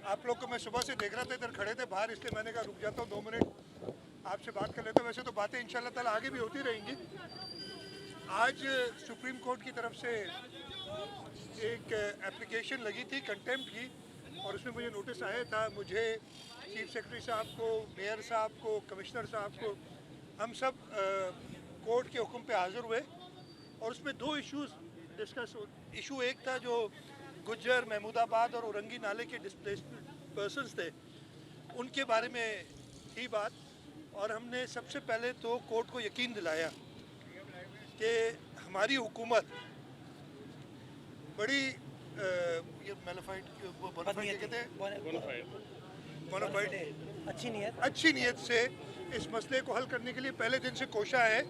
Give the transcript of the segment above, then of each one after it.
आप लोग को मैं सुबह से देख रहा था, इधर खड़े थे बाहर, इसलिए मैंने कहा रुक जाता हूँ 2 मिनट आपसे बात कर लेते हैं। वैसे तो बातें इंशाल्लाह ताला आगे भी होती रहेंगी। आज सुप्रीम कोर्ट की तरफ से एक एप्लीकेशन लगी थी कंटेम्प्ट की, और उसमें मुझे नोटिस आया था, मुझे चीफ सेक्रेटरी साहब को, मेयर साहब को, कमिश्नर साहब को, हम सब कोर्ट के हुक्म पे हाज़िर हुए। और उसमें 2 इश्यूज़ डिस्कस। इशू एक था जो गुज्जर, महमूदाबाद और औरंगी नाले के डिस्प्लेस्ड पर्सनस थे, उनके बारे में थी बात। और हमने सबसे पहले तो कोर्ट को यकीन दिलाया कि हमारी हुकूमत बड़ी ये मैलिफाइड कहते हैं, बोनाफाइड अच्छी नीयत से इस मसले को हल करने के लिए पहले दिन से कोशा है।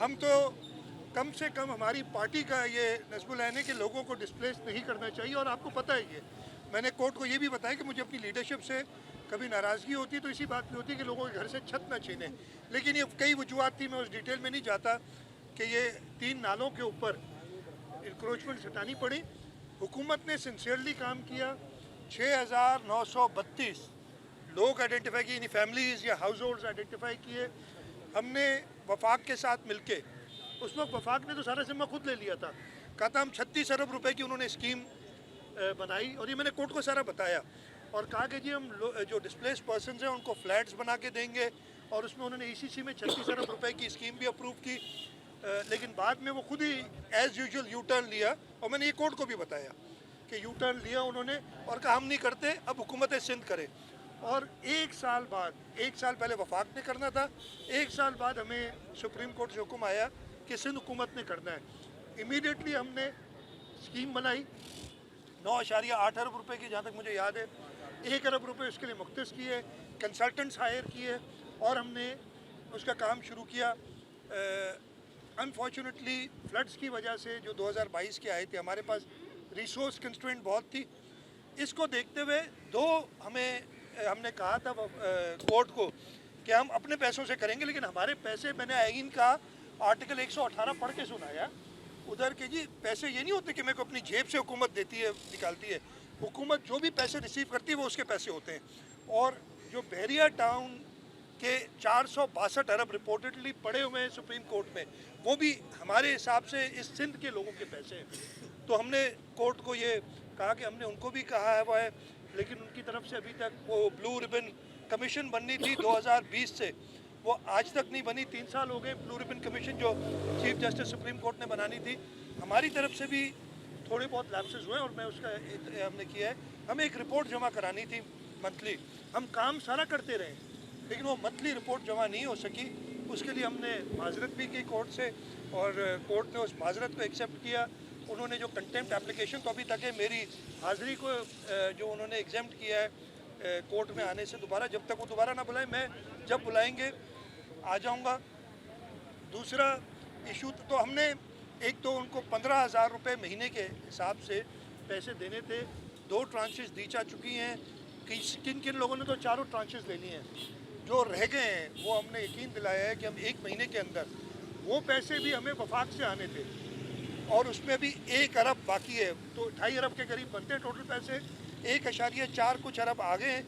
हम तो कम से कम हमारी पार्टी का ये नस्बुल है कि लोगों को डिस्प्लेस नहीं करना चाहिए। और आपको पता है, ये मैंने कोर्ट को ये भी बताया कि मुझे अपनी लीडरशिप से कभी नाराज़गी होती तो इसी बात में होती कि लोगों के घर से छत ना छीने। लेकिन ये कई वजूहत थी, मैं उस डिटेल में नहीं जाता कि ये 3 नालों के ऊपर इंक्रोचमेंट हटानी पड़ी। हुकूमत ने सिंसियरली काम किया। 6,932 लोग आइडेंटिफाई किए, यानी फैमिलीज़ या हाउस होल्ड्स आइडेंटिफाई किए। हमने वफाक के साथ मिलके, उस वक्त वफाक ने तो सारा जिम्मा खुद ले लिया था, कहा था हम 36 अरब रुपए की उन्होंने स्कीम बनाई, और ये मैंने कोर्ट को सारा बताया। और कहा कि जी हम जो डिस्प्लेस पर्सनस हैं उनको फ्लैट्स बना के देंगे, और उसमें उन्होंने ईसीसी में 36 अरब रुपए की स्कीम भी अप्रूव की। लेकिन बाद में वो खुद ही एज़ यूजुअल यू टर्न लिया, और मैंने ये कोर्ट को भी बताया कि यू टर्न लिया उन्होंने और कहा हम नहीं करते, अब हुकूमत सिंध करे। और 1 साल बाद, 1 साल पहले वफाक ने करना था, 1 साल बाद हमें सुप्रीम कोर्ट से हुक्म आया कि सिंध हुकूमत ने करना है। इमीडिएटली हमने स्कीम बनाई, 9.8 अरब रुपए की, जहाँ तक मुझे याद है 1 अरब रुपए उसके लिए मुख्तस किए, कंसल्टेंट्स हायर किए, और हमने उसका काम शुरू किया। अनफॉर्चुनेटली फ्लड्स की वजह से जो 2022 के आए थे, हमारे पास रिसोर्स कंस्ट्रेंट बहुत थी। इसको देखते हुए हमने कहा था कोर्ट को कि हम अपने पैसों से करेंगे, लेकिन हमारे पैसे, मैंने आइन का आर्टिकल 118 पढ़ के सुनाया उधर के जी, पैसे ये नहीं होते कि मेरे को अपनी जेब से हुकूमत देती है, निकालती है। हुकूमत जो भी पैसे रिसीव करती है वो उसके पैसे होते हैं। और जो बहरिया टाउन के 462 अरब रिपोर्टेडली पड़े हुए हैं सुप्रीम कोर्ट में, वो भी हमारे हिसाब से इस सिंध के लोगों के पैसे हैं। तो हमने कोर्ट को ये कहा कि हमने उनको भी कहा है वो है, लेकिन उनकी तरफ से अभी तक वो ब्लू रिबन कमीशन बननी थी 2020 से, वो आज तक नहीं बनी। 3 साल हो गए ब्लू रिबन कमीशन जो चीफ जस्टिस सुप्रीम कोर्ट ने बनानी थी। हमारी तरफ से भी थोड़े बहुत लैप्सेस हुए और मैं उसका हमने किया है। हमें एक रिपोर्ट जमा करानी थी मंथली, हम काम सारा करते रहे, लेकिन वो मंथली रिपोर्ट जमा नहीं हो सकी। उसके लिए हमने माजरत भी की कोर्ट से, और कोर्ट ने उस माजरत को एक्सेप्ट किया। उन्होंने जो कंटेम्प्ट एप्लीकेशन, तो अभी तक है मेरी हाज़िरी को जो उन्होंने एग्जाम्प्ट किया है कोर्ट में आने से दोबारा, जब तक वो दोबारा ना बुलाए, मैं जब बुलाएंगे आ जाऊंगा। दूसरा इशू तो हमने एक तो उनको 15,000 रुपये महीने के हिसाब से पैसे देने थे, 2 ट्रांचेस दी जा चुकी हैं। किन किन लोगों ने तो 4 ट्रांचेस लेनी हैं, जो रह गए हैं वो हमने यकीन दिलाया है कि हम 1 महीने के अंदर, वो पैसे भी हमें वफाक से आने थे, और उसमें भी 1 अरब बाकी है, तो 2.5 अरब के करीब बनते हैं टोटल पैसे। 1.4 कुछ अरब आ गए हैं,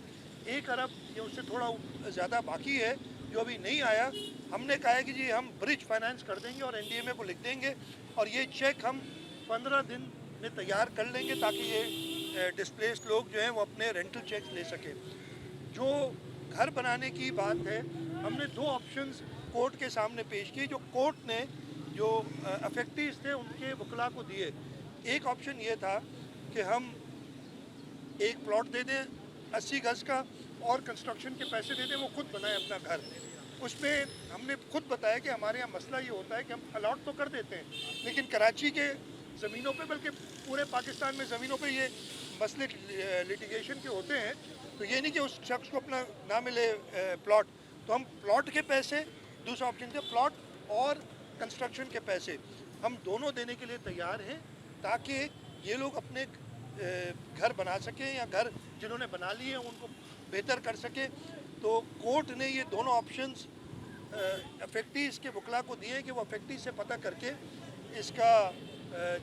1 अरब या उससे थोड़ा ज़्यादा बाकी है जो अभी नहीं आया। हमने कहा है कि जी हम ब्रिज फाइनेंस कर देंगे और एनडीएमए को लिख देंगे, और ये चेक हम 15 दिन में तैयार कर लेंगे, ताकि ये डिस्प्लेस्ड लोग जो हैं वो अपने रेंटल चेक ले सकें। जो घर बनाने की बात है, हमने 2 ऑप्शंस कोर्ट के सामने पेश किए, जो कोर्ट ने जो अफेक्टिव्स थे उनके वकला को दिए। एक ऑप्शन ये था कि हम एक प्लॉट दे दें 80 गज़ का, और कंस्ट्रक्शन के पैसे दे दें, वो खुद बनाए अपना घर। उसमें हमने खुद बताया कि हमारे यहाँ मसला ये होता है कि हम अलॉट तो कर देते हैं, लेकिन कराची के ज़मीनों पे, बल्कि पूरे पाकिस्तान में ज़मीनों पे ये मसले लिटिगेशन के होते हैं। तो ये नहीं कि उस शख्स को अपना ना मिले प्लॉट, तो हम प्लॉट के पैसे, दूसरा ऑप्शन थे प्लॉट और कंस्ट्रक्शन के पैसे, हम दोनों देने के लिए तैयार हैं, ताकि ये लोग अपने घर बना सकें, या घर जिन्होंने बना लिए हैं उनको बेहतर कर सके। तो कोर्ट ने ये दोनों ऑप्शंस अफेक्टीज़ के वकला को दिए कि वो अफेक्टीज़ से पता करके इसका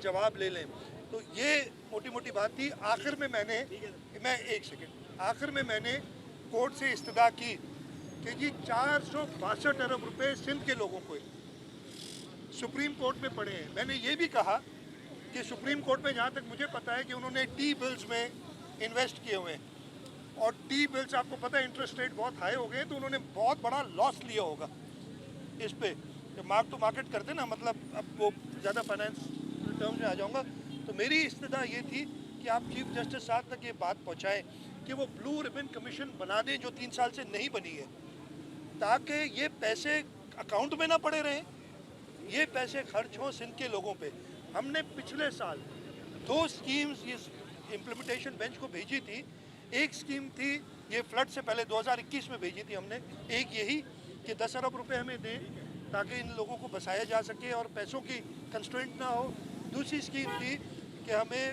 जवाब ले लें। तो ये मोटी मोटी बात थी। आखिर में मैं एक सेकेंड, आखिर में मैंने कोर्ट से इस्तदा की कि जी 462 अरब रुपए सिंध के लोगों को सुप्रीम कोर्ट में पड़े हैं। मैंने ये भी कहा कि सुप्रीम कोर्ट में जहाँ तक मुझे पता है कि उन्होंने टी बिल्स में इन्वेस्ट किए हुए हैं, और टी बिल्स आपको पता है इंटरेस्ट रेट बहुत हाई हो गए, तो उन्होंने बहुत बड़ा लॉस लिया होगा इस पे। मार्क टू मार्केट करते ना, मतलब अब वो ज़्यादा फाइनेंस टर्म्स में आ जाऊँगा। तो मेरी इस्तदा ये थी कि आप चीफ जस्टिस साहब तक ये बात पहुँचाएँ कि वो ब्लू रिबन कमीशन बना दें जो 3 साल से नहीं बनी है, ताकि ये पैसे अकाउंट में ना पड़े रहें, ये पैसे खर्च हों सिंध के लोगों पे। हमने पिछले साल 2 स्कीम्स ये इम्प्लीमेंटेशन बेंच को भेजी थी। एक स्कीम थी ये फ्लड से पहले 2021 में भेजी थी हमने, एक यही कि 10 अरब रुपए हमें दें ताकि इन लोगों को बसाया जा सके और पैसों की कंस्ट्रेंट ना हो। दूसरी स्कीम थी कि हमें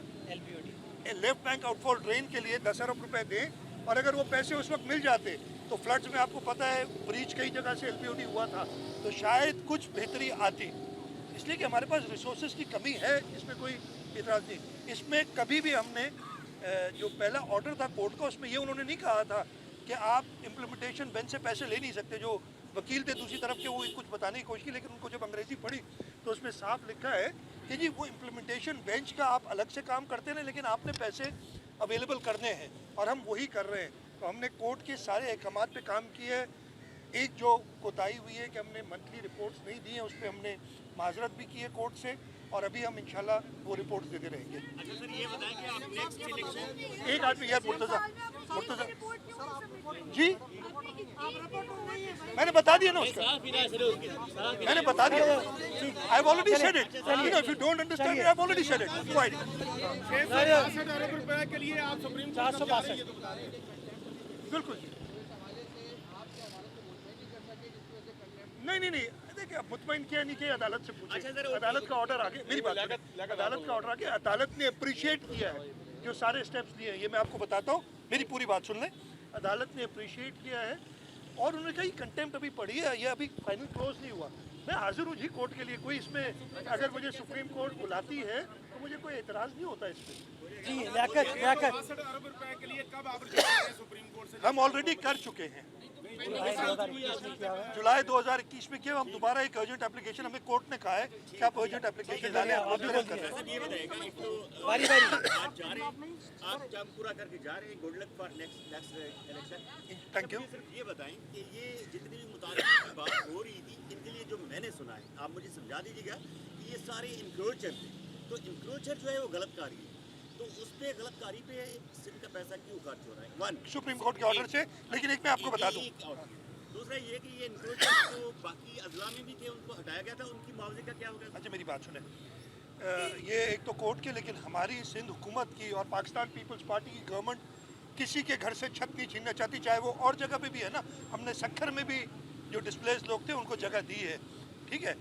लेफ्ट बैंक आउटफॉल ड्रेन के लिए 10 अरब रुपए दें, और अगर वो पैसे उस वक्त मिल जाते तो फ्लड्स में आपको पता है ब्रीच कई जगह से LPOD हुआ था, तो शायद कुछ बेहतरी आती। इसलिए कि हमारे पास रिसोर्सेज की कमी है, इसमें कोई इतराज़ नहीं। इसमें कभी भी हमने जो पहला ऑर्डर था कोर्ट का, उसमें ये उन्होंने नहीं कहा था कि आप इम्प्लीमेंटेशन बेंच से पैसे ले नहीं सकते। जो वकील थे दूसरी तरफ के वो कुछ बताने की कोशिश की, लेकिन उनको जब अंग्रेज़ी पढ़ी तो उसमें साफ लिखा है कि जी वो इम्प्लीमेंटेशन बेंच का आप अलग से काम करते हैं, लेकिन आपने पैसे अवेलेबल करने हैं, और हम वही कर रहे हैं। तो हमने कोर्ट के सारे अहकामात पे काम किया है। एक जो कोताही हुई है कि हमने मंथली रिपोर्ट्स नहीं दी हैं, उस पर हमने माजरत भी की है कोर्ट से, और अभी हम इंशाल्लाह वो रिपोर्ट्स देते रहेंगे। अच्छा सर, ये बताएं कि आप नेक्स्ट इलेक्शन एक आदमी यार मुर्तज़ा जी, मैंने बता दिया ना उसका, मैंने बता दिया। I have already said it, you know, if you don't understand it, I have already said it. Quite 662 अरब रुपए के लिए आप सुप्रीम कोर्ट में जा रहे हैं, ये तो बता दें। बिल्कुल नहीं, देखिए अब मुतमईन किया नहीं किया, अदालत से पूछे। अदालत का ऑर्डर आगे, मेरी बात, अदालत का ऑर्डर आगे, अदालत ने अप्रिशिएट किया है जो सारे स्टेप्स लिए हैं। ये मैं आपको बताता हूँ, मेरी पूरी बात सुन लें। अदालत ने अप्रिशिएट किया है, और उन्होंने कहा कंटेम्प्ट अभी पड़ी है, ये अभी फाइनल क्लोज नहीं हुआ। मैं हाजिर हूँ जी कोर्ट के लिए, कोई इसमें अगर मुझे सुप्रीम कोर्ट बुलाती है तो मुझे कोई एतराज़ नहीं होता इस पर। जी लियाकत 62 अरब रुपए के लिए कब आप रिजेक्ट करें सुप्रीम कोर्ट से? हम ऑलरेडी कर चुके हैं, जुलाई 2021 में किया। हम दोबारा एक अर्जेंट एप्लीकेशन, हमें कोर्ट ने कहा है कि आप अर्जेंट एप्लीकेशन डालें, आप तुरंत कर रहे हैं। ये बताएगा, एक तो बारी आज जा रहे हैं, आप जब पूरा करके जा रहे हैं, good luck for next election. Thank you. सिर्फ ये बताएं कि ये जितनी भी मुताबिक की बात हो रही थी, इनके लिए जो मैंने सुना है, आप मुझे समझा दीजिएगा कि ये सारे इंक्रोचर थे। तो इंक्रोचर जो है वो गलत कार्य है, तो उस पे गलत कार्य पे सिंध का पैसा क्यों खर्च हो रहा है? वन, सुप्रीम कोर्ट के ऑर्डर से। लेकिन एक मैं आपको बता दूं, दूसरा ये कि ये इंक्रोचर जो बाकी अजला में भी थे उनको हटाया गया था, उनकी मुआवजे का क्या हो गया? अच्छा मेरी बात सुने, ये एक तो कोर्ट के, लेकिन हमारी सिंध हुकूमत की और पाकिस्तान पीपल्स पार्टी की गवर्नमेंट किसी के घर से छत नहीं छीनना चाहती, चाहे वो और जगह पे भी है ना। हमने सक्खर में भी जो डिस्प्लेस लोग थे उनको जगह दी है, ठीक है,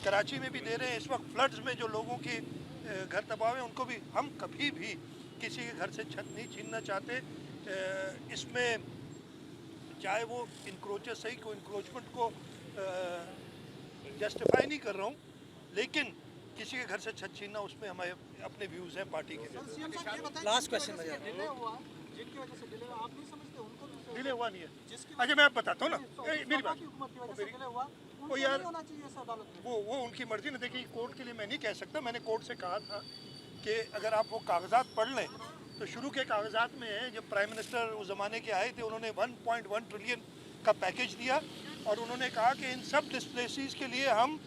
कराची में भी दे रहे हैं। इस वक्त फ्लड्स में जो लोगों की घर तबाह है उनको भी, हम कभी भी किसी के घर से छत नहीं छीनना चाहते। इसमें चाहे वो इंक्रोचर सही को, इंक्रोचमेंट को जस्टिफाई नहीं कर रहा हूँ, लेकिन किसी के घर से छत छीनना, उसमें हमारे अपने व्यूज़ हैं पार्टी के। लास्ट क्वेश्चन डिले हुआ नहीं है। अच्छा मैं आप बताता हूँ ना, मेरी बात, वो यार वो उनकी मर्जी ना। देखिए कोर्ट के लिए मैं नहीं कह सकता। मैंने कोर्ट से कहा था कि अगर आप वो कागजात पढ़ लें तो शुरू के कागजात में है, जब प्राइम मिनिस्टर उस ज़माने के आए थे उन्होंने 1.1 ट्रिलियन का पैकेज दिया, और उन्होंने कहा कि इन सब डिस्प्लेसीज के लिए हम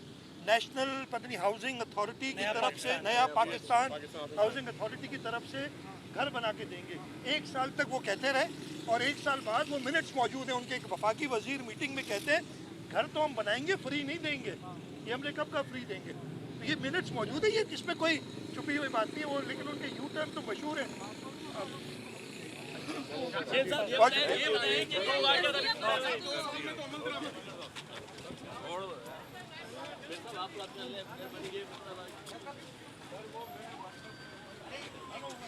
नेशनल पत्नी हाउसिंग अथॉरिटी की तरफ से, नया पाकिस्तान हाउसिंग अथॉरिटी की तरफ से घर बना के देंगे। 1 साल तक वो कहते रहे, और 1 साल बाद वो मिनट्स मौजूद हैं उनके, एक वफाकी वजीर मीटिंग में कहते हैं घर तो हम बनाएंगे, फ्री नहीं देंगे। ये हमने कब का फ्री देंगे? तो ये मिनट्स मौजूद है, ये इसमें कोई छुपी हुई बात नहीं है वो। लेकिन उनके यू टर्न तो मशहूर है।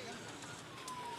आप